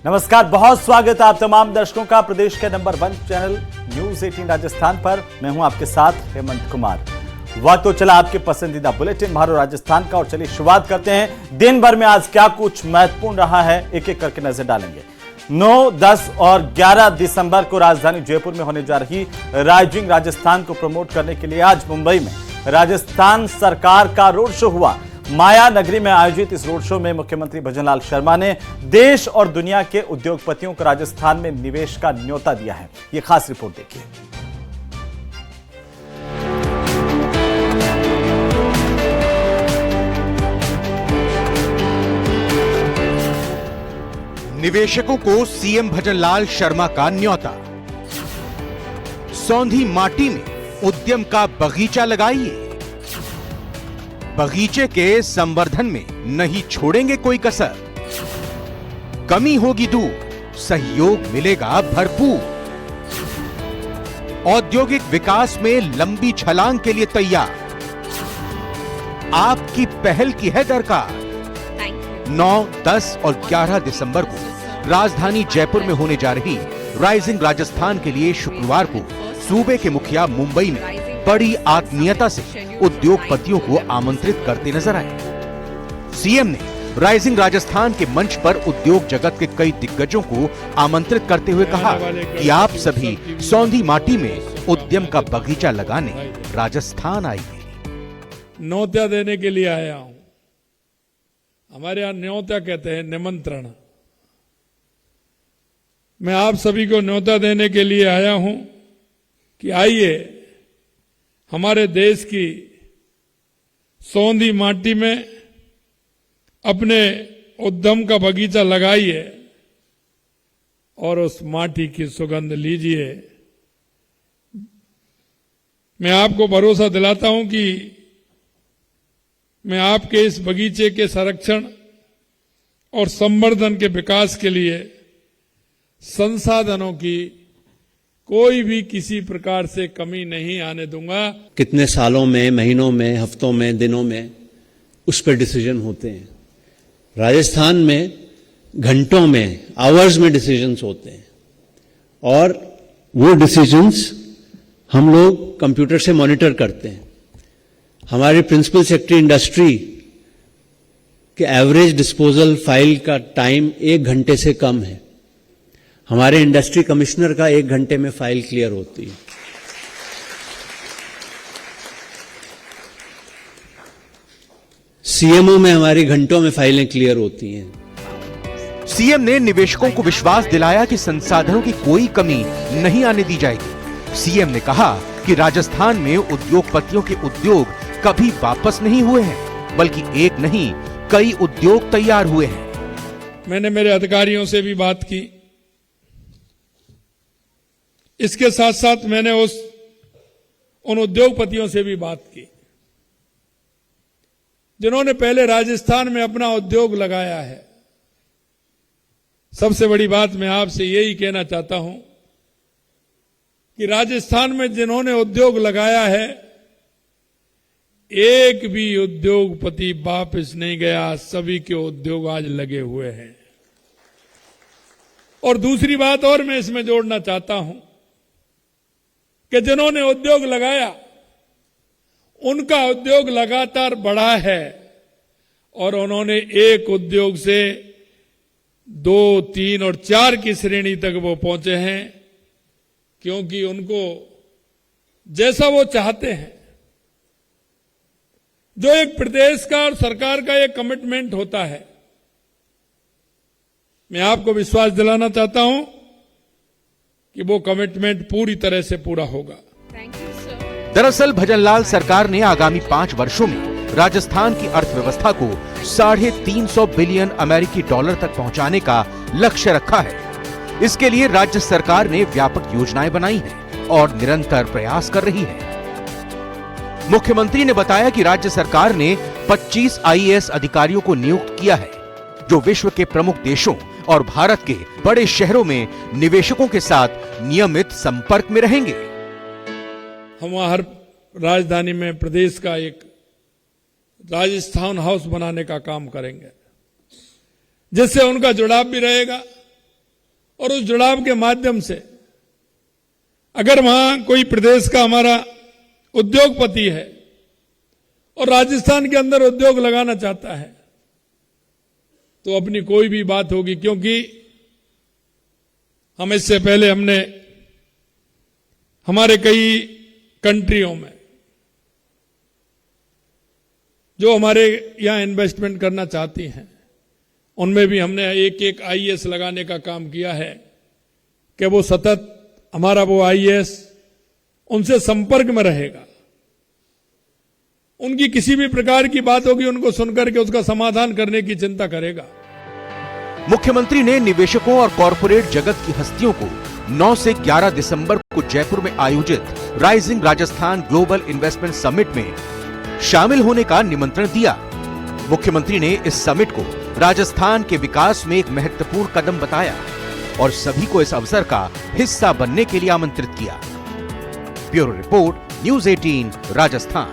नमस्कार, बहुत स्वागत है आप तमाम दर्शकों का प्रदेश के नंबर 1 चैनल न्यूज 18 राजस्थान पर। मैं हूं आपके साथ हेमंत कुमार। वक्त तो चला आपके पसंदीदा बुलेटिन मारो राजस्थान का, और चलिए शुरुआत करते हैं दिन भर में आज क्या कुछ महत्वपूर्ण रहा है, एक एक करके नजर डालेंगे। 9, 10 और 11 दिसंबर को राजधानी जयपुर में होने जा रही राइजिंग राजस्थान को प्रमोट करने के लिए आज मुंबई में राजस्थान सरकार का रोड शो हुआ। माया नगरी में आयोजित इस रोड शो में मुख्यमंत्री भजनलाल शर्मा ने देश और दुनिया के उद्योगपतियों को राजस्थान में निवेश का न्योता दिया है। यह खास रिपोर्ट देखिए। निवेशकों को सीएम भजनलाल शर्मा का न्योता। सौंधी माटी में उद्यम का बगीचा लगाइए। बगीचे के संवर्धन में नहीं छोड़ेंगे कोई कसर। कमी होगी दूर, सहयोग मिलेगा भरपूर। औद्योगिक विकास में लंबी छलांग के लिए तैयार। आपकी पहल की है दरकार। 9, 10 और 11 दिसंबर को राजधानी जयपुर में होने जा रही राइजिंग राजस्थान के लिए शुक्रवार को सूबे के मुखिया मुंबई में बड़ी आत्मीयता से उद्योगपतियों को आमंत्रित करते नजर आए। सीएम ने राइजिंग राजस्थान के मंच पर उद्योग जगत के कई दिग्गजों को आमंत्रित करते हुए कहा कि आप सभी सौंधी माटी में उद्यम का बगीचा लगाने राजस्थान आइए। न्योता देने के लिए आया हूं। हमारे यहां न्योता कहते हैं निमंत्रण। मैं आप सभी को न्योता देने के लिए आया हूं कि आइए हमारे देश की सौंधी माटी में अपने उद्यम का बगीचा लगाइए और उस माटी की सुगंध लीजिए। मैं आपको भरोसा दिलाता हूं कि मैं आपके इस बगीचे के संरक्षण और संवर्धन के विकास के लिए संसाधनों की कोई भी किसी प्रकार से कमी नहीं आने दूंगा। कितने सालों में, महीनों में, हफ्तों में, दिनों में उस पर डिसीजन होते हैं। राजस्थान में घंटों में, आवर्स में डिसीजंस होते हैं, और वो डिसीजंस हम लोग कंप्यूटर से मॉनिटर करते हैं। हमारे प्रिंसिपल सेक्रेटरी इंडस्ट्री के एवरेज डिस्पोजल फाइल का टाइम 1 घंटे से कम है। हमारे इंडस्ट्री कमिश्नर का 1 घंटे में फाइल क्लियर होती है। सीएमओ में हमारी घंटों में फाइलें क्लियर होती हैं। सीएम ने निवेशकों को विश्वास दिलाया कि संसाधनों की कोई कमी नहीं आने दी जाएगी। सीएम ने कहा कि राजस्थान में उद्योगपतियों के उद्योग कभी वापस नहीं हुए हैं, बल्कि एक नहीं कई उद्योग तैयार हुए हैं। मैंने मेरे अधिकारियों से भी बात की। इसके साथ साथ मैंने उन उद्योगपतियों से भी बात की जिन्होंने पहले राजस्थान में अपना उद्योग लगाया है। सबसे बड़ी बात मैं आपसे यही कहना चाहता हूं कि राजस्थान में जिन्होंने उद्योग लगाया है, एक भी उद्योगपति वापस नहीं गया। सभी के उद्योग आज लगे हुए हैं। और दूसरी बात और मैं इसमें जोड़ना चाहता हूं कि जिन्होंने उद्योग लगाया उनका उद्योग लगातार बढ़ा है, और उन्होंने एक उद्योग से 2, 3 और 4 की श्रेणी तक वो पहुंचे हैं, क्योंकि उनको जैसा वो चाहते हैं, जो एक प्रदेश का और सरकार का एक कमिटमेंट होता है, मैं आपको विश्वास दिलाना चाहता हूं कि वो कमिटमेंट पूरी तरह से पूरा होगा। दरअसल भजनलाल सरकार ने आगामी 5 वर्षों में राजस्थान की अर्थव्यवस्था को 350 बिलियन अमेरिकी डॉलर तक पहुंचाने का लक्ष्य रखा है। इसके लिए राज्य सरकार ने व्यापक योजनाएं बनाई हैं और निरंतर प्रयास कर रही है। मुख्यमंत्री ने बताया कि राज्य सरकार ने 25 आईएएस अधिकारियों को नियुक्त किया है, जो विश्व के प्रमुख देशों और भारत के बड़े शहरों में निवेशकों के साथ नियमित संपर्क में रहेंगे। हम हर राजधानी में प्रदेश का एक राजस्थान हाउस बनाने का काम करेंगे, जिससे उनका जुड़ाव भी रहेगा और उस जुड़ाव के माध्यम से अगर वहां कोई प्रदेश का हमारा उद्योगपति है और राजस्थान के अंदर उद्योग लगाना चाहता है तो अपनी कोई भी बात होगी, क्योंकि हम इससे पहले हमने हमारे कई कंट्रियों में जो हमारे यहां इन्वेस्टमेंट करना चाहती हैं उनमें भी हमने एक एक आईएएस लगाने का काम किया है कि वो सतत हमारा वो आईएएस उनसे संपर्क में रहेगा, उनकी किसी भी प्रकार की बात होगी उनको सुनकर के उसका समाधान करने की चिंता करेगा। मुख्यमंत्री ने निवेशकों और कॉरपोरेट जगत की हस्तियों को 9 से 11 दिसंबर को जयपुर में आयोजित rising Rajasthan global investment summit में शामिल होने का निमंत्रण दिया। मुख्यमंत्री ने इस समिट को राजस्थान के विकास में एक महत्वपूर्ण कदम बताया और सभी को इस अवसर का हिस्सा बनने के लिए आमंत्रित किया। Bureau report, news 18 Rajasthan.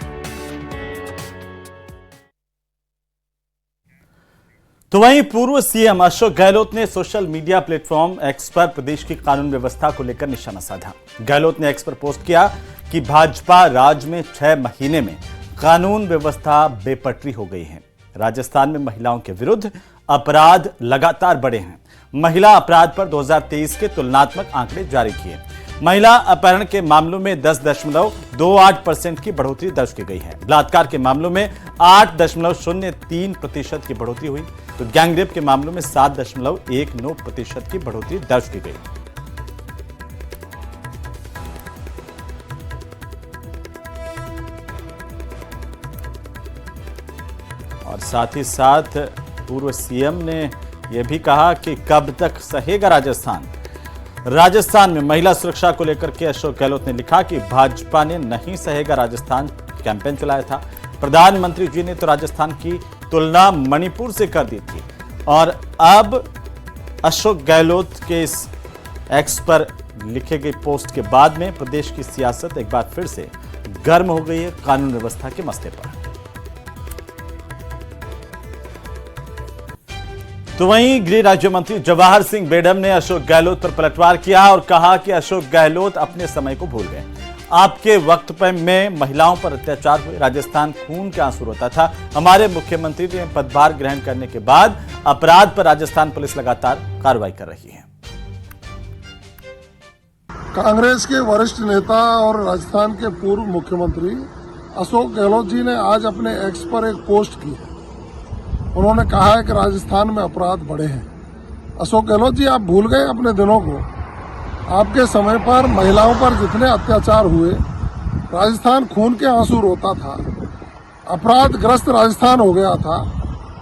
तो वहीं पूर्व सीएम अशोक गहलोत ने सोशल मीडिया प्लेटफॉर्म एक्स पर प्रदेश की कानून व्यवस्था को लेकर निशाना साधा। गहलोत ने एक्स पर पोस्ट किया कि भाजपा राज में 6 महीने में कानून व्यवस्था बेपटरी हो गई है। राजस्थान में महिलाओं के विरुद्ध अपराध लगातार बढ़े हैं। महिला अपराध पर 2023 के तुलनात्मक आंकड़े जारी किए। महिला अपहरण के मामलों में 10.28% की बढ़ोतरी दर्ज की गई है। बलात्कार के मामलों में 8.03% की बढ़ोतरी हुई, तो गैंगरेप के मामलों में 7.19% की बढ़ोतरी दर्ज की गई। और साथ ही साथ पूर्व सीएम ने यह भी कहा कि कब तक सहेगा राजस्थान। राजस्थान में महिला सुरक्षा को लेकर के अशोक गहलोत ने लिखा कि भाजपा ने नहीं सहेगा राजस्थान कैंपेन चलाया था। प्रधानमंत्री जी ने तो राजस्थान की तुलना मणिपुर से कर दी थी और अब अशोक गहलोत के इस एक्स पर लिखे गए पोस्ट के बाद में प्रदेश की सियासत एक बार फिर से गर्म हो गई है कानून व्यवस्था के मसले पर। तो वहीं गृह राज्य मंत्री जवाहर सिंह बेडम ने अशोक गहलोत पर पलटवार किया और कहा कि अशोक गहलोत अपने समय को भूल गए। आपके वक्त में महिलाओं पर अत्याचार हुए, राजस्थान खून के आंसू रोता था। हमारे मुख्यमंत्री ने पदभार ग्रहण करने के बाद अपराध पर राजस्थान पुलिस लगातार कार्रवाई कर रही है। कांग्रेस के वरिष्ठ नेता और राजस्थान के पूर्व मुख्यमंत्री अशोक गहलोत जी ने आज अपने एक्स पर एक पोस्ट की है। उन्होंने कहा है कि राजस्थान में अपराध बढ़े हैं। अशोक गहलोत जी, आप भूल गए अपने दिनों को। आपके समय पर महिलाओं पर जितने अत्याचार हुए, राजस्थान खून के आंसू रोता था, अपराधग्रस्त राजस्थान हो गया था।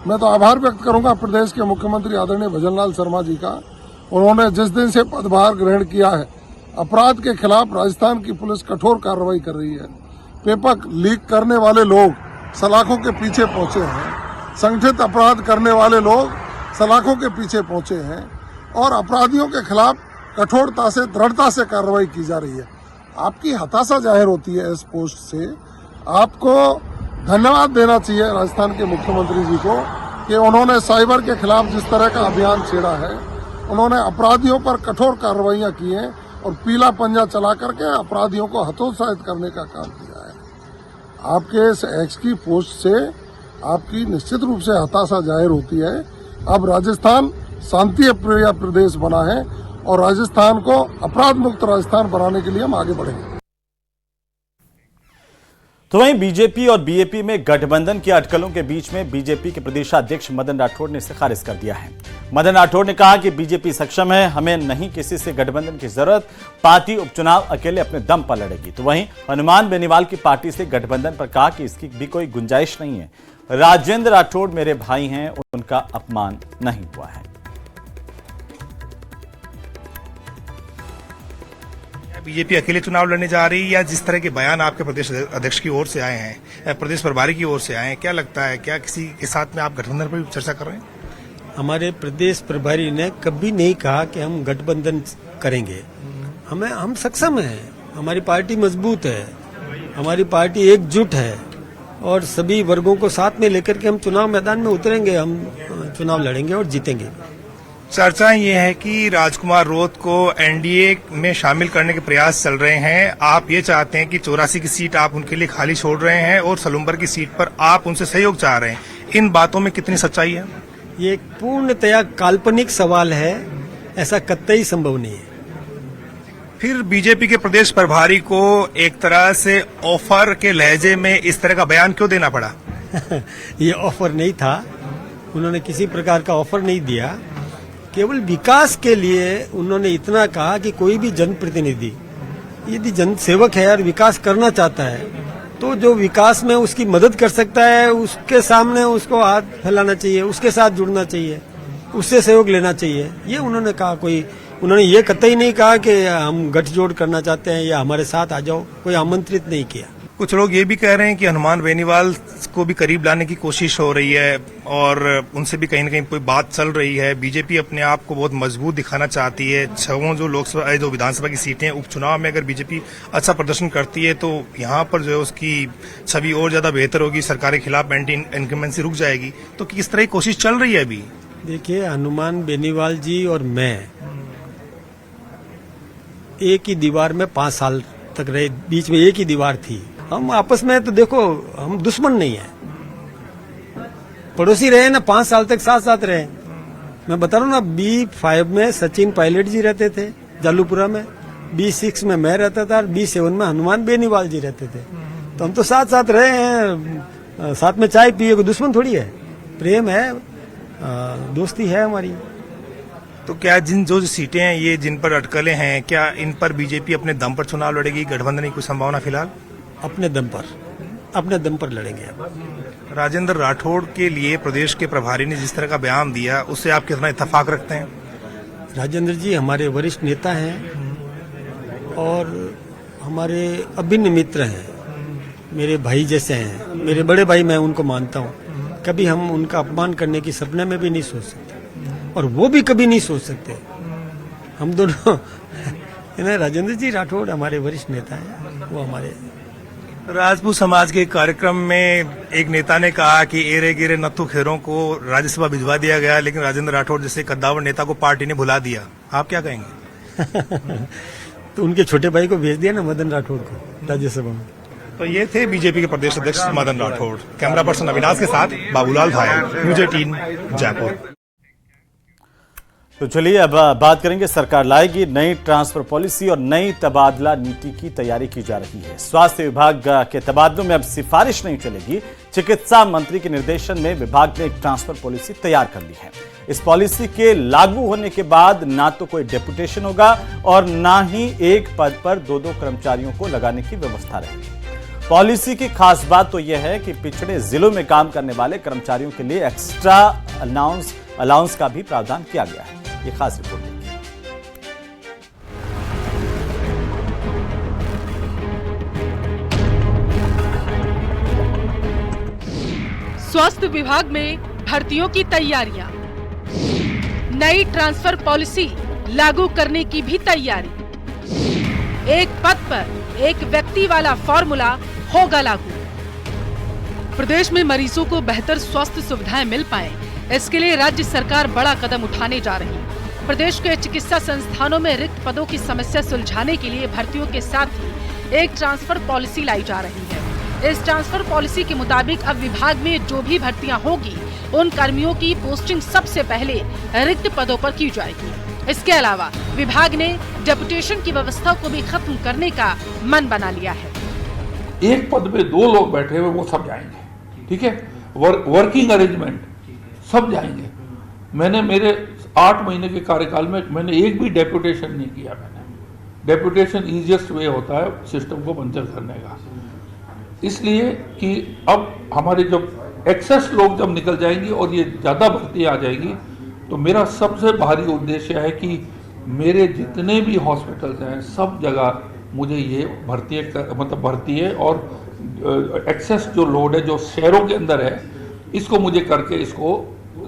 मैं तो आभार व्यक्त करूंगा प्रदेश के मुख्यमंत्री आदरणीय भजनलाल शर्मा जी का। उन्होंने जिस दिन से पदभार ग्रहण किया है, अपराध के खिलाफ राजस्थान की पुलिस कठोर कार्रवाई कर रही है। पेपर लीक करने वाले लोग सलाखों के पीछे पहुंचे हैं, संगठित अपराध करने वाले लोग सलाखों के पीछे पहुंचे हैं और अपराधियों के खिलाफ कठोरता से, दृढ़ता से कार्रवाई की जा रही है। आपकी हताशा जाहिर होती है इस पोस्ट से। आपको धन्यवाद देना चाहिए राजस्थान के मुख्यमंत्री जी को कि उन्होंने साइबर के खिलाफ जिस तरह का अभियान छेड़ा है, उन्होंने अपराधियों पर कठोर कार्रवाइयां की हैं और पीला पंजा चला करके अपराधियों को हतोत्साहित करने का काम किया है। आपके इस एक्स की पोस्ट से आपकी निश्चित रूप से हताशा जाहिर होती है। अब राजस्थान शांति प्रिय प्रदेश बना है और राजस्थान को अपराध मुक्त राजस्थान बनाने के लिए हम आगे बढ़ेंगे। तो वहीं बीजेपी और बीएपी में गठबंधन की अटकलों के बीच में बीजेपी के प्रदेशाध्यक्ष मदन राठौड़ ने इसे खारिज कर दिया है। मदन राठौड़ ने कहा कि बीजेपी सक्षम है, हमें नहीं किसी से गठबंधन की जरूरत, पार्टी उपचुनाव अकेले अपने दम पर लड़ेगी। तो वहीं हनुमान बेनीवाल की पार्टी से गठबंधन पर कहा कि इसकी भी कोई गुंजाइश नहीं है। राजेंद्र राठौड़ मेरे भाई हैं, उनका अपमान नहीं हुआ है। बीजेपी अकेले चुनाव लड़ने जा रही है या जिस तरह के बयान आपके प्रदेश अध्यक्ष की ओर से आए हैं, प्रदेश प्रभारी की ओर से आए हैं, क्या लगता है, क्या किसी के साथ में आप गठबंधन पर भी चर्चा कर रहे हैं? हमारे प्रदेश प्रभारी ने कभी नहीं कहा कि हम गठबंधन करेंगे। हम सक्षम हैं, हमारी पार्टी मजबूत है हमारी पार्टी एकजुट है और सभी वर्गों को साथ में लेकर के हम चुनाव मैदान में उतरेंगे, हम चुनाव लड़ेंगे और जीतेंगे। चर्चा ये है कि राजकुमार रोत को एनडीए में शामिल करने के प्रयास चल रहे हैं। आप ये चाहते हैं कि 84 की सीट आप उनके लिए खाली छोड़ रहे हैं और सलूम्बर की सीट पर आप उनसे सहयोग चाह रहे हैं। इन बातों में कितनी सच्चाई है? ये एक पूर्णतया काल्पनिक सवाल है, ऐसा कतई संभव नहीं है। फिर बीजेपी के प्रदेश प्रभारी को एक तरह से ऑफर के लहजे में इस तरह का बयान क्यों देना पड़ा? ये ऑफर नहीं था, उन्होंने किसी प्रकार का ऑफर नहीं दिया। केवल विकास के लिए उन्होंने इतना कहा कि कोई भी जनप्रतिनिधि यदि जन सेवक है और विकास करना चाहता है तो जो विकास में उसकी मदद कर सकता है उसके सामने उसको हाथ फैलाना चाहिए, उसके साथ जुड़ना चाहिए, उससे सहयोग लेना चाहिए। ये उन्होंने कहा। उन्होंने ये कतई नहीं कहा कि हम गठजोड़ करना चाहते हैं या हमारे साथ आ जाओ, कोई आमंत्रित नहीं किया। कुछ लोग ये भी कह रहे हैं कि हनुमान बेनीवाल को भी करीब लाने की कोशिश हो रही है और उनसे भी कहीं न कहीं कोई बात चल रही है। बीजेपी अपने आप को बहुत मजबूत दिखाना चाहती है। 6 जो विधानसभा की सीटें उपचुनाव में अगर बीजेपी अच्छा प्रदर्शन करती है तो यहाँ पर जो है उसकी छवि और ज्यादा बेहतर होगी, सरकार के खिलाफ एंटी इनकम्बेंसी रुक जाएगी। तो किस तरह की कोशिश चल रही है अभी? देखिए, हनुमान बेनीवाल जी और मैं एक ही दीवार में 5 साल तक रहे, बीच में एक ही दीवार थी। हम आपस में तो देखो, हम दुश्मन नहीं है, पड़ोसी रहे ना, 5 साल तक साथ साथ रहे। मैं बता रहा हूँ ना, B5 में सचिन पायलट जी रहते थे जालूपुरा में, B6 में मैं रहता था और B7 में हनुमान बेनीवाल जी रहते थे। तो हम तो साथ साथ रहे हैं, साथ में चाय पिए, कोई दुश्मन थोड़ी है, प्रेम है, दोस्ती है हमारी। तो क्या जो सीटें हैं ये जिन पर अटकलें हैं, क्या इन पर बीजेपी अपने दम पर चुनाव लड़ेगी? गठबंधन की कोई संभावना फिलहाल? अपने दम पर लड़ेंगे। राजेंद्र राठौड़ के लिए प्रदेश के प्रभारी ने जिस तरह का बयान दिया उससे आप कितना इत्तेफाक रखते हैं? राजेंद्र जी हमारे वरिष्ठ नेता हैं और हमारे अभिन्न मित्र हैं, मेरे भाई जैसे हैं, मेरे बड़े भाई, मैं उनको मानता हूँ। कभी हम उनका अपमान करने की सपने में भी नहीं सोच सकते और वो भी कभी नहीं सोच सकते। हम दोनों राजेंद्र जी राठौड़ हमारे वरिष्ठ नेता हैं, वो हमारे। राजपूत समाज के कार्यक्रम में एक नेता ने कहा कि एरे गिरे नत्थु खेरों को राज्यसभा भिजवा दिया गया, लेकिन राजेंद्र राठौड़ जैसे कद्दावर नेता को पार्टी ने भुला दिया। आप क्या कहेंगे? तो उनके छोटे भाई को भेज दिया ना, मदन राठौड़ को, राज्यसभा में। तो ये थे बीजेपी के प्रदेश अध्यक्ष मदन राठौड़। कैमरा पर्सन अविनाश के साथ बाबूलाल भाई, न्यूज 18 जयपुर। तो चलिए अब बात करेंगे, सरकार लाएगी नई ट्रांसफर पॉलिसी और नई तबादला नीति की तैयारी की जा रही है। स्वास्थ्य विभाग के तबादलों में अब सिफारिश नहीं चलेगी। चिकित्सा मंत्री के निर्देशन में विभाग ने एक ट्रांसफर पॉलिसी तैयार कर ली है। इस पॉलिसी के लागू होने के बाद ना तो कोई डेपुटेशन होगा और ना ही एक पद पर 2-2 कर्मचारियों को लगाने की व्यवस्था रहेगी। पॉलिसी की खास बात तो यह है कि पिछड़े जिलों में काम करने वाले कर्मचारियों के लिए एक्स्ट्रा अलाउंस का भी प्रावधान किया गया है। ये खास रिपोर्ट देखिए। स्वास्थ्य विभाग में भर्तियों की तैयारियां, नई ट्रांसफर पॉलिसी लागू करने की भी तैयारी, एक पद पर एक व्यक्ति वाला फॉर्मूला होगा लागू। प्रदेश में मरीजों को बेहतर स्वास्थ्य सुविधाएं मिल पाए, इसके लिए राज्य सरकार बड़ा कदम उठाने जा रही है। प्रदेश के चिकित्सा संस्थानों में रिक्त पदों की समस्या सुलझाने के लिए भर्तियों के साथ ही एक ट्रांसफर पॉलिसी लाई जा रही है। इस ट्रांसफर पॉलिसी के मुताबिक अब विभाग में जो भी भर्तियां होगी, उन कर्मियों की पोस्टिंग सबसे पहले रिक्त पदों पर की जाएगी। इसके अलावा विभाग ने डेपुटेशन की व्यवस्था को भी खत्म करने का मन बना लिया है। एक पद में 2 लोग बैठे हुए, वो सब जाएंगे, ठीक है, वर्किंग अरेंजमेंट सब जाएंगे। मैंने मेरे 8 महीने के कार्यकाल में मैंने एक भी डेपुटेशन नहीं किया। डेपुटेशन इजीएस्ट वे होता है सिस्टम को पंचर करने का, इसलिए कि अब हमारे जब एक्सेस लोग जब निकल जाएंगी और ये ज़्यादा भर्ती आ जाएगी, तो मेरा सबसे भारी उद्देश्य है कि मेरे जितने भी हॉस्पिटल्स हैं सब जगह मुझे ये भर्ती है और एक्सेस जो लोड है जो शहरों के अंदर है, इसको मुझे करके इसको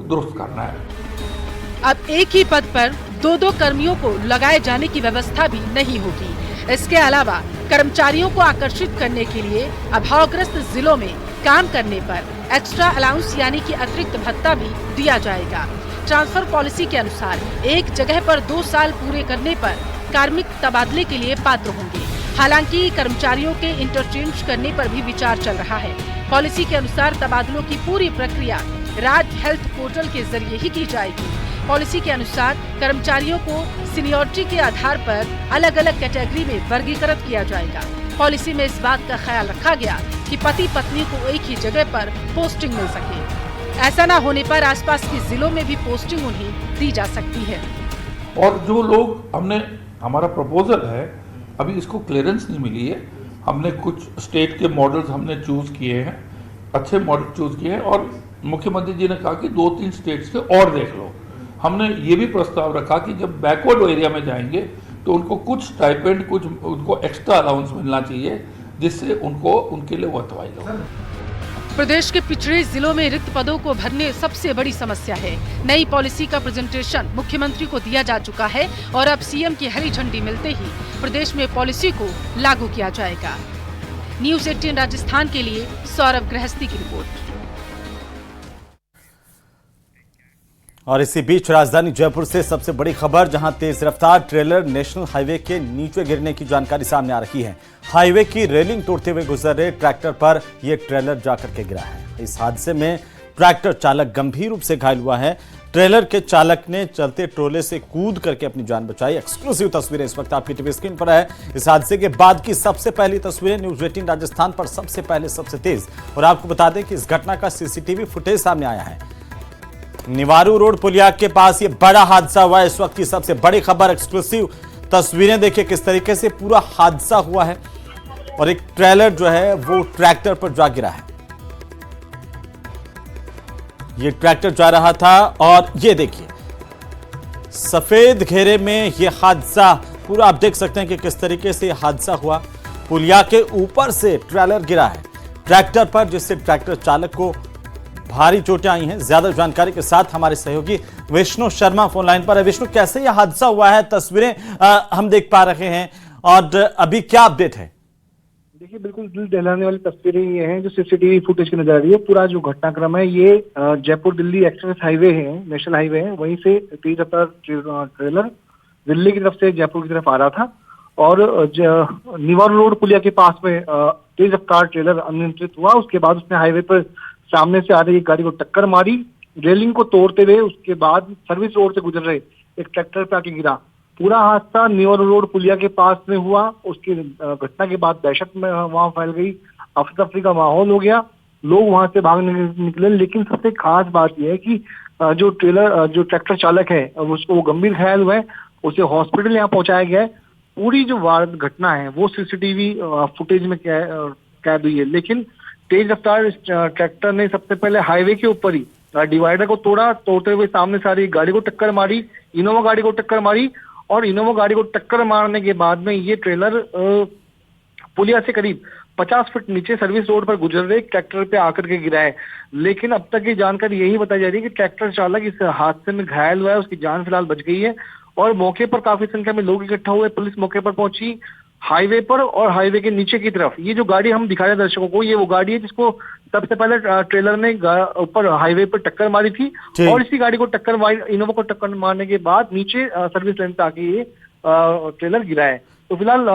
दुरुस्त करना है। अब एक ही पद पर 2-2 कर्मियों को लगाए जाने की व्यवस्था भी नहीं होगी। इसके अलावा कर्मचारियों को आकर्षित करने के लिए अभावग्रस्त जिलों में काम करने पर एक्स्ट्रा अलाउंस यानी कि अतिरिक्त भत्ता भी दिया जाएगा। ट्रांसफर पॉलिसी के अनुसार एक जगह पर 2 साल पूरे करने पर कार्मिक तबादले के लिए पात्र होंगे। हालांकि कर्मचारियों के इंटरचेंज करने पर भी विचार चल रहा है। पॉलिसी के अनुसार तबादलों की पूरी प्रक्रिया राज्य हेल्थ पोर्टल के जरिए ही की जाएगी। पॉलिसी के अनुसार कर्मचारियों को सीनियरिटी के आधार पर अलग अलग कैटेगरी में वर्गीकृत किया जाएगा। पॉलिसी में इस बात का ख्याल रखा गया कि पति पत्नी को एक ही जगह पर पोस्टिंग मिल सके। ऐसा न होने पर आसपास के जिलों में भी पोस्टिंग उन्हें दी जा सकती है। और जो लोग हमारा प्रपोजल है, अभी इसको क्लियरेंस नहीं मिली है। हमने कुछ स्टेट के मॉडल्स हमने चूज किए हैं, अच्छे मॉडल चूज किए हैं, और मुख्यमंत्री जी ने कहा कि 2-3 स्टेट्स के और देख लो। हमने ये भी प्रस्ताव रखा कि जब बैकवर्ड एरिया में जाएंगे तो उनको कुछ स्टाइपेंड, कुछ उनको एक्स्ट्रा अलाउंस मिलना चाहिए, जिससे उनके लिए वर्थवाइल हो। प्रदेश के पिछड़े जिलों में रिक्त पदों को भरने सबसे बड़ी समस्या है। नई पॉलिसी का प्रेजेंटेशन मुख्यमंत्री को दिया जा चुका है और अब सीएम की हरी झंडी मिलते ही प्रदेश में पॉलिसी को लागू किया जाएगा। न्यूज़ 18 राजस्थान के लिए सौरभ गृहस्थी की रिपोर्ट। और इसी बीच राजधानी जयपुर से सबसे बड़ी खबर, जहां तेज रफ्तार ट्रेलर नेशनल हाईवे के नीचे गिरने की जानकारी सामने आ रही है। हाईवे की रेलिंग तोड़ते हुए गुजर रहे ट्रैक्टर पर यह ट्रेलर जाकर के गिरा है। इस हादसे में ट्रैक्टर चालक गंभीर रूप से घायल हुआ है। ट्रेलर के चालक ने चलते ट्रोले से कूद करके अपनी जान बचाई। एक्सक्लूसिव तस्वीरें इस वक्त आपकी टीवी स्क्रीन पर है। इस हादसे के बाद की सबसे पहली तस्वीरें न्यूज़ 18 राजस्थान पर सबसे पहले सबसे तेज। और आपको बता दें कि इस घटना का सीसीटीवी फुटेज सामने आया है। निवारू रोड पुलिया के पास ये बड़ा हादसा हुआ है। इस वक्त की सबसे बड़ी खबर, एक्सक्लूसिव तस्वीरें देखिए किस तरीके से पूरा हादसा हुआ है और एक ट्रेलर जो है वो ट्रैक्टर पर जा गिरा है। ये ट्रैक्टर जा रहा था और ये देखिए सफेद घेरे में ये हादसा पूरा आप देख सकते हैं कि किस तरीके से हादसा हुआ। पुलिया के ऊपर से ट्रेलर गिरा है ट्रैक्टर पर, जिससे ट्रैक्टर चालक को भारी चोटें आई हैं। ज्यादा जानकारी के साथ हमारे सहयोगी विष्णु शर्मा फोन लाइन पर है। विष्णु, कैसे यह हादसा हुआ है? तस्वीरें हम देख पा रहे हैं और अभी क्या अपडेट है? देखिए, बिल्कुल दिल दहलाने वाली तस्वीरें ये हैं जो सीसीटीवी फुटेज की नजर आ रही है। पूरा जो घटनाक्रम है ये जयपुर दिल्ली एक्सप्रेस हाईवे है, नेशनल हाईवे है, वहीं से तेज रफ्तार ट्रेलर दिल्ली की तरफ से जयपुर की तरफ आ रहा था और निवारू रोड पुलिया के पास में तेज रफ्तार ट्रेलर अनियंत्रित हुआ। उसके बाद उसने हाईवे पर सामने से आ रही गाड़ी को टक्कर मारी, रेलिंग को तोड़ते हुए उसके बाद सर्विस रोड से गुजर रहे एक ट्रैक्टर पे आके गिरा। पूरा हादसा निवारू रोड पुलिया के पास में हुआ। उसकी घटना के बाद दहशत में वहां फैल गई, अफरा तफरी का माहौल हो गया, लोग वहां से भागने निकले। लेकिन सबसे खास बात यह है कि जो ट्रैक्टर चालक है उसको वो गंभीर घायल हुआ है, उसे हॉस्पिटल यहाँ पहुंचाया गया है। पूरी जो घटना है वो सीसीटीवी फुटेज में कैद हुई है। लेकिन तेज रफ्तार ट्रैक्टर ने सबसे पहले हाईवे के ऊपर ही डिवाइडर को तोड़ते हुए सामने से आ रही गाड़ी को टक्कर मारी, इनोवा गाड़ी को टक्कर मारी और इनोवा गाड़ी को टक्कर मारने के बाद में ये ट्रेलर पुलिया से करीब 50 फीट नीचे सर्विस रोड पर गुजर रहे ट्रैक्टर पे आकर के गिरा है। लेकिन अब तक की जानकारी यही बताई जा रही है कि ट्रैक्टर चालक इस हादसे में घायल हुआ है, उसकी जान फिलहाल बच गई है और मौके पर काफी संख्या में लोग इकट्ठा हुए। पुलिस मौके पर पहुंची, हाईवे पर और हाईवे के नीचे की तरफ ये जो गाड़ी हम दिखा रहे हैं दर्शकों को, ये वो गाड़ी है जिसको सबसे पहले ट्रेलर ने ऊपर हाईवे पर टक्कर मारी थी और इसी गाड़ी को टक्कर मारी, इनोवा को टक्कर मारने के बाद नीचे सर्विस लाइन पे आके ये ट्रेलर गिरा है। तो फिलहाल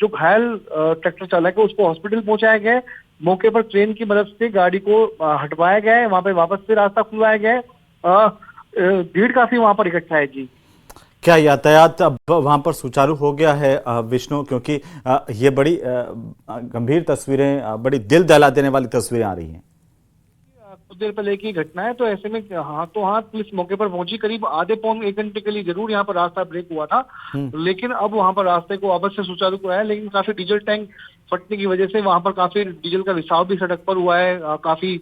जो घायल ट्रैक्टर चालक है उसको हॉस्पिटल पहुंचाया गया है। मौके पर ट्रेन की मदद से गाड़ी को हटवाया गया है, वहां पे वापस से रास्ता खुलवाया गया है। भीड़ काफी वहां पर इकट्ठा है। जी, क्या यातायात अब वहां पर सुचारू हो गया है विष्णु? क्योंकि ये बड़ी गंभीर तस्वीरें, बड़ी दिल दहला देने वाली तस्वीरें आ रही हैं। कुछ देर पहले की घटना है, तो ऐसे में हाथों हाथ पुलिस मौके पर पहुंची। करीब आधे पौन 1 घंटे के लिए जरूर यहाँ पर रास्ता ब्रेक हुआ था, लेकिन अब वहां पर रास्ते को वापस से सुचारू किया है। लेकिन काफी डीजल टैंक फटने की वजह से वहां पर काफी डीजल का रिसाव भी सड़क पर हुआ है। काफी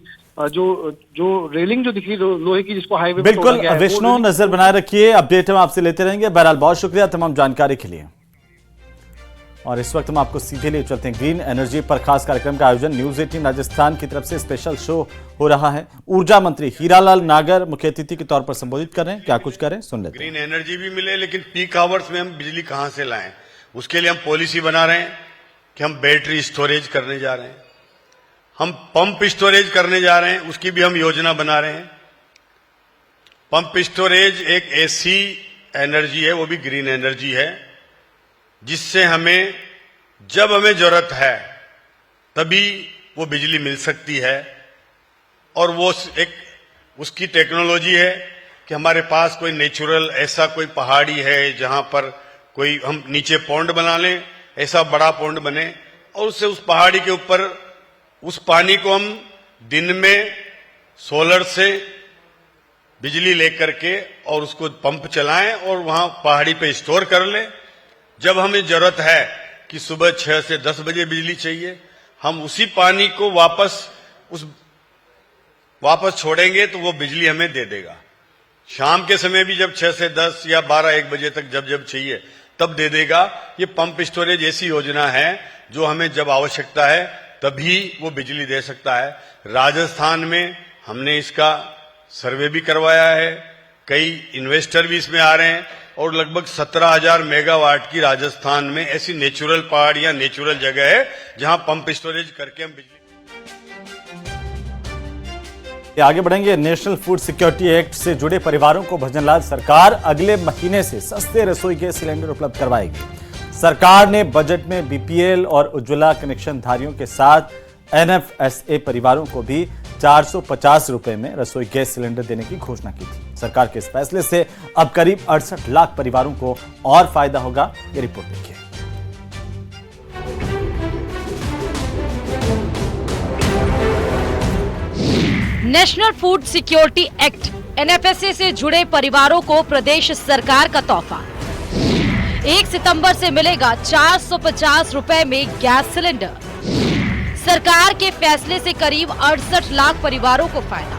जो रेलिंग जो दिखी लोहे की जिसको हाईवे बिल्कुल विष्णु नजर बनाए रखिए, अपडेट हम आपसे लेते रहेंगे। बहरहाल बहुत शुक्रिया तमाम जानकारी के लिए। और इस वक्त हम आपको सीधे लिए चलते हैं ग्रीन एनर्जी पर खास कार्यक्रम का आयोजन न्यूज़ 18 राजस्थान की तरफ से स्पेशल शो हो रहा है। ऊर्जा मंत्री हीरालाल नागर मुख्य अतिथि के तौर पर संबोधित कर रहे हैं। क्या कुछ करें सुन लेते हैं। ग्रीन एनर्जी भी मिले, लेकिन पीक आवर्स में हम बिजली कहां से लाएं, उसके लिए हम पॉलिसी बना रहे हैं। कि हम बैटरी स्टोरेज करने जा रहे हैं, हम पंप स्टोरेज करने जा रहे हैं, उसकी भी हम योजना बना रहे हैं। पंप स्टोरेज एक ऐसी एनर्जी है, वो भी ग्रीन एनर्जी है, जिससे हमें जब हमें जरूरत है तभी वो बिजली मिल सकती है। और वो एक उसकी टेक्नोलॉजी है कि हमारे पास कोई नेचुरल ऐसा कोई पहाड़ी है जहां पर कोई हम नीचे पौंड बना लें, ऐसा बड़ा पौंड बने और उससे उस पहाड़ी के ऊपर उस पानी को हम दिन में सोलर से बिजली लेकर के और उसको पंप चलाएं और वहां पहाड़ी पे स्टोर कर लें। जब हमें जरूरत है कि सुबह 6 से 10 बजे बिजली चाहिए, हम उसी पानी को वापस छोड़ेंगे तो वो बिजली हमें दे देगा। शाम के समय भी जब 6 से 10 या 12-1 बजे तक जब चाहिए तब दे देगा। ये पंप स्टोरेज ऐसी योजना है जो हमें जब आवश्यकता है तभी वो बिजली दे सकता है। राजस्थान में हमने इसका सर्वे भी करवाया है, कई इन्वेस्टर भी इसमें आ रहे हैं और लगभग 17,000 मेगावाट की राजस्थान में ऐसी नेचुरल पहाड़ियां, नेचुरल जगह है जहां पंप स्टोरेज करके हम बिजली। आगे बढ़ेंगे। नेशनल फूड सिक्योरिटी एक्ट से जुड़े परिवारों को भजनलाल सरकार अगले महीने से सस्ते रसोई गैस सिलेंडर उपलब्ध करवाएगी। सरकार ने बजट में बीपीएल और उज्ज्वला कनेक्शन धारियों के साथ एनएफएसए परिवारों को भी 450 रुपए में रसोई गैस सिलेंडर देने की घोषणा की थी। सरकार के इस फैसले से अब करीब 68 लाख परिवारों को और फायदा होगा। ये रिपोर्ट देखिए। National food security act NFSA से जुड़े परिवारों को प्रदेश सरकार का तोहफा। 1 सितंबर से मिलेगा 450 रुपए में गैस सिलेंडर। सरकार के फैसले से करीब 68 लाख परिवारों को फायदा।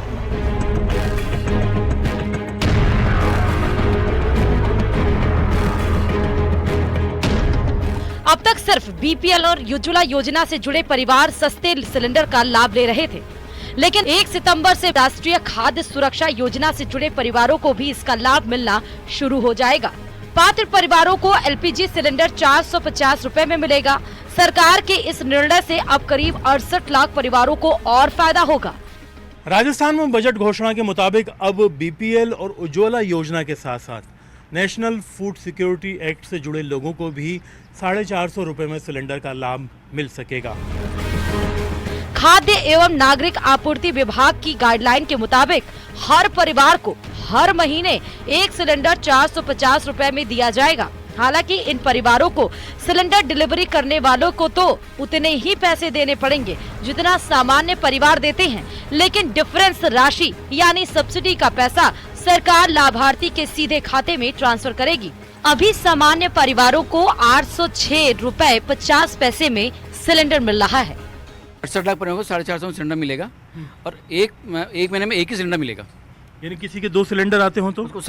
अब तक सिर्फ बीपीएल और उज्ज्वला योजना से जुड़े परिवार सस्ते सिलेंडर का लाभ ले रहे थे, लेकिन 1 सितंबर से राष्ट्रीय खाद्य सुरक्षा योजना से जुड़े परिवारों को भी इसका लाभ मिलना शुरू हो जाएगा। पात्र परिवारों को एलपीजी सिलेंडर 450 रुपए में मिलेगा। सरकार के इस निर्णय से अब करीब 68 लाख परिवारों को और फायदा होगा। राजस्थान में बजट घोषणा के मुताबिक अब बीपीएल और उज्ज्वला योजना के साथ साथ नेशनल फूड सिक्योरिटी एक्ट से जुड़े लोगों को भी 450 रुपए में सिलेंडर का लाभ मिल सकेगा। खाद्य एवं नागरिक आपूर्ति विभाग की गाइडलाइन के मुताबिक हर परिवार को हर महीने एक सिलेंडर 450 रुपए में दिया जाएगा। हालांकि इन परिवारों को सिलेंडर डिलीवरी करने वालों को तो उतने ही पैसे देने पड़ेंगे जितना सामान्य परिवार देते हैं, लेकिन डिफरेंस राशि यानी सब्सिडी का पैसा सरकार लाभार्थी के सीधे खाते में ट्रांसफर करेगी। अभी सामान्य परिवारों को 806 रुपए 50 पैसे में सिलेंडर मिल रहा है। 68 लाख परिवारों को 450 में सिलेंडर मिलेगा और एक महीने में एक ही सिलेंडर मिलेगा। यानी किसी के 2 सिलेंडर आते हो तो उसको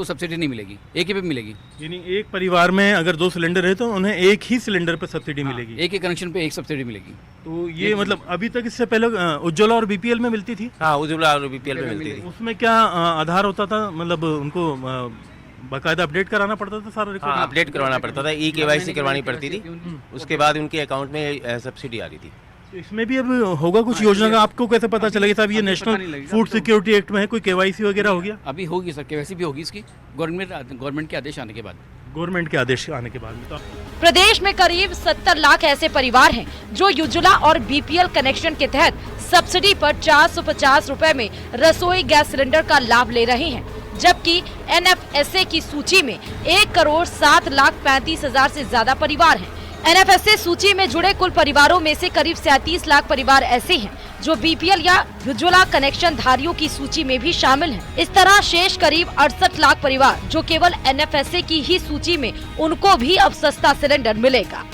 सब्सिडी नहीं मिलेगी, एक ही पे मिलेगी। यानी एक परिवार में अगर 2 सिलेंडर है तो उन्हें एक ही सिलेंडर पर सब्सिडी मिलेगी। एक ही कनेक्शन पे एक सब्सिडी मिलेगी। तो ये मतलब अभी तक इससे पहले उज्ज्वला और बीपीएल में मिलती थी। हाँ, उज्ज्वला और बीपीएल में मिलती थी। उसमें क्या आधार होता था, मतलब उनको बाकायदा अपडेट कराना पड़ता था सारा रिकॉर्ड? अपडेट करवाना पड़ता था, केवाईसी करवानी पड़ती थी, उसके बाद उनके अकाउंट में सब्सिडी आ रही थी। इसमें भी अब होगा कुछ योजना का, आपको कैसे पता चलेगा साहब ये नेशनल फूड सिक्योरिटी एक्ट में है? कोई केवाईसी वगैरह हो गया? अभी होगी सर, केवाईसी भी होगी इसकी गवर्नमेंट के आदेश आने के बाद। गवर्नमेंट के आदेश आने के बाद प्रदेश में करीब 70 लाख ऐसे परिवार हैं जो उज्ज्वला और बीपीएल कनेक्शन के तहत सब्सिडी पर 450 रुपए में रसोई गैस सिलेंडर का लाभ ले रहे हैं, जबकि एनएफएसए की सूची में 1,07,35,000 से ज्यादा परिवार हैं। एनएफएसए सूची में जुड़े कुल परिवारों में से करीब 37 लाख परिवार ऐसे हैं जो बीपीएल या उज्ज्वला कनेक्शन धारियों की सूची में भी शामिल हैं। इस तरह शेष करीब 68 लाख परिवार जो केवल एनएफएसए की ही सूची में, उनको भी अब सस्ता सिलेंडर मिलेगा।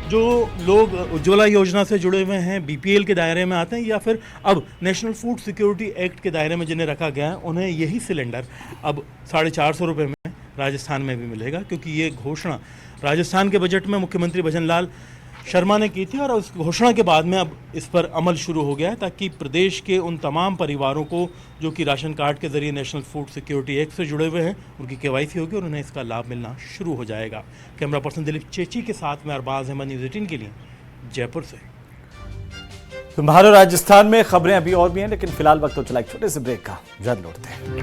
जो लोग उज्ज्वला योजना से जुड़े हुए हैं, बीपीएल के दायरे में आते हैं या फिर अब नेशनल फूड सिक्योरिटी एक्ट के दायरे में जिन्हें रखा गया है, उन्हें यही सिलेंडर अब 450 रुपए में राजस्थान में भी मिलेगा, क्योंकि ये घोषणा राजस्थान के बजट में मुख्यमंत्री भजनलाल शर्मा ने की थी और उस घोषणा के बाद में अब इस पर अमल शुरू हो गया है, ताकि प्रदेश के उन तमाम परिवारों को जो कि राशन कार्ड के जरिए नेशनल फूड सिक्योरिटी एक्ट से जुड़े हुए हैं, उनकी केवाईसी होगी और उन्हें इसका लाभ मिलना शुरू हो जाएगा। कैमरा पर्सन दिलीप चेची के साथ में अरबाज अहमद, न्यूज़ 18 के लिए जयपुर से। तुम्हारे राजस्थान में खबरें अभी और भी हैं, लेकिन फिलहाल वक्त हो चला एक छोटे से ब्रेक का। जल्द लौटते हैं।